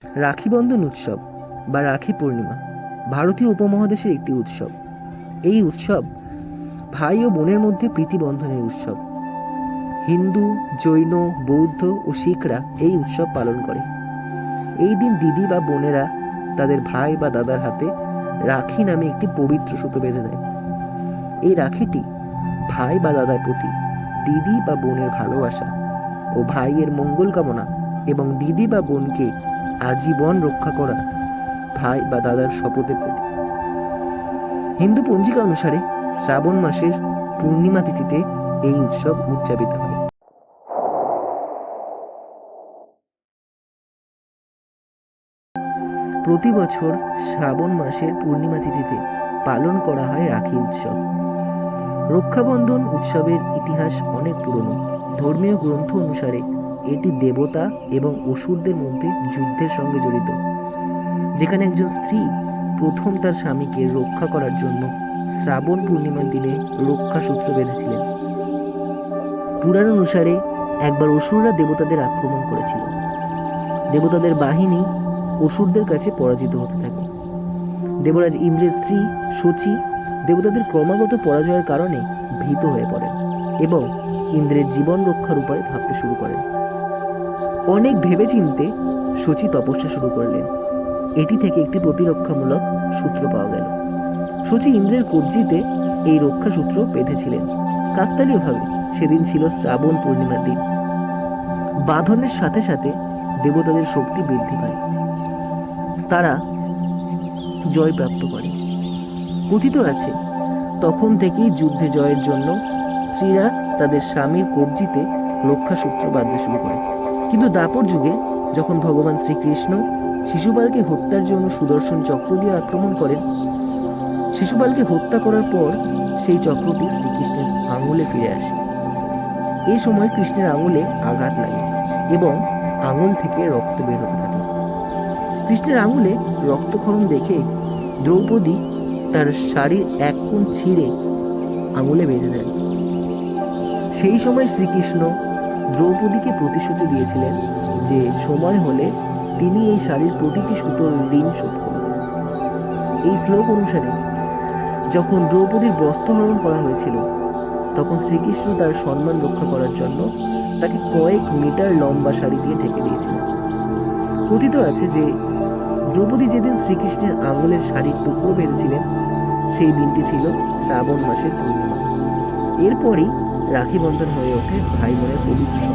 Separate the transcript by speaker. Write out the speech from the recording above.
Speaker 1: রাখি বন্ধন উৎসব বা রাখি পূর্ণিমা ভারতীয় উপমহাদেশের একটি উৎসব। এই উৎসব ভাই ও বোনের মধ্যে প্রীতি বন্ধনের উৎসব। হিন্দু, জৈন, বৌদ্ধ ও শিখরা এই উৎসব পালন করে। এই দিন দিদি বা বোনেরা তাদের ভাই বা দাদার হাতে রাখি নামে একটি পবিত্র সুতো বেঁধে দেয়। এই রাখিটি ভাই বা দাদার প্রতি দিদি বা বোনের ভালোবাসা ও ভাইয়ের মঙ্গল কামনা এবং দিদি বা বোনকে আজীবন রক্ষা করা ভাই বা দাদার শপথের প্রতীক। হিন্দু পঞ্জিকা অনুসারে শ্রাবণ মাসের পূর্ণিমা তিথিতে এই উৎসব উদযাপিত হয়। প্রতি বছর শ্রাবণ মাসের পূর্ণিমা তিথিতে পালন করা হয় রাখি উৎসব। রক্ষাবন্ধন উৎসবের ইতিহাস অনেক পুরনো। ধর্মীয় গ্রন্থ অনুসারে এটি দেবতা এবং অসুরদের মধ্যে যুদ্ধের সঙ্গে জড়িত, যেখানে একজন স্ত্রী প্রথম তার স্বামীকে রক্ষা করার জন্য শ্রাবণ পূর্ণিমার দিনে রক্ষা সূত্র বেঁধেছিলেন। পুরাণ অনুসারে একবার অসুররা দেবতাদের আক্রমণ করেছিল। দেবতাদের বাহিনী অসুরদের কাছে পরাজিত হতে থাকে। দেবরাজ ইন্দ্রের স্ত্রী শচী দেবতাদের ক্রমাগত পরাজয়ের কারণে ভীত হয়ে পড়েন এবং ইন্দ্রের জীবন রক্ষার উপায় ভাবতে শুরু করেন। অনেক ভেবেচিন্তে শচী তপস্যা শুরু করলেন। এটি থেকে একটি প্রতিরক্ষামূলক সূত্র পাওয়া গেল। শচী ইন্দ্রের কবজিতে এই রক্ষা সূত্র বেঁধেছিলেন। কাকতালীয়ভাবে সেদিন ছিল শ্রাবণ পূর্ণিমার দিন। বাঁধনের সাথে সাথে দেবতাদের শক্তি বৃদ্ধি পায়, তারা জয় প্রাপ্ত করে। কথিত আছে, তখন থেকেই যুদ্ধে জয়ের জন্য স্ত্রীরা তাদের স্বামীর কবজিতে রক্ষা সূত্র বাঁধতে শুরু করে। কিন্তু দাপর যুগে যখন ভগবান শ্রীকৃষ্ণ শিশুপালকে হত্যার জন্য সুদর্শন চক্র দিয়ে আক্রমণ করেন, শিশুপালকে হত্যা করার পর সেই চক্রটি শ্রীকৃষ্ণের আঙুলে ফিরে আসে। এই সময় কৃষ্ণের আঙুলে আঘাত লাগে এবং আঙুল থেকে রক্ত বের হতে থাকে। কৃষ্ণের আঙুলে রক্তক্ষরণ দেখে দ্রৌপদী তার শাড়ির এক কোণ ছিঁড়ে আঙুলে বেঁধে দেন। সেই সময় শ্রীকৃষ্ণ দ্রৌপদীকে প্রতিশ্রুতি দিয়েছিলেন যে সময় হলে তিনি এই শাড়ির প্রতিটি সুতোর ঋণ শোধ করবেন। এই শ্লোক অনুসারে যখন দ্রৌপদীর বস্ত্রহরণ করা হয়েছিল, তখন শ্রীকৃষ্ণ তার সম্মান রক্ষা করার জন্য তাকে কয়েক মিটার লম্বা শাড়ি দিয়ে ঢেকে দিয়েছিলেন। কথিত আছে যে দ্রৌপদী যেদিন শ্রীকৃষ্ণের আঙুলের শাড়ির টুকরো বেঁধেছিলেন, সেই দিনটি ছিল শ্রাবণ মাসের পূর্ণিমা। এরপরই রাখি বন্ধন হয়ে ওঠে ভাই বোনের পবিত্র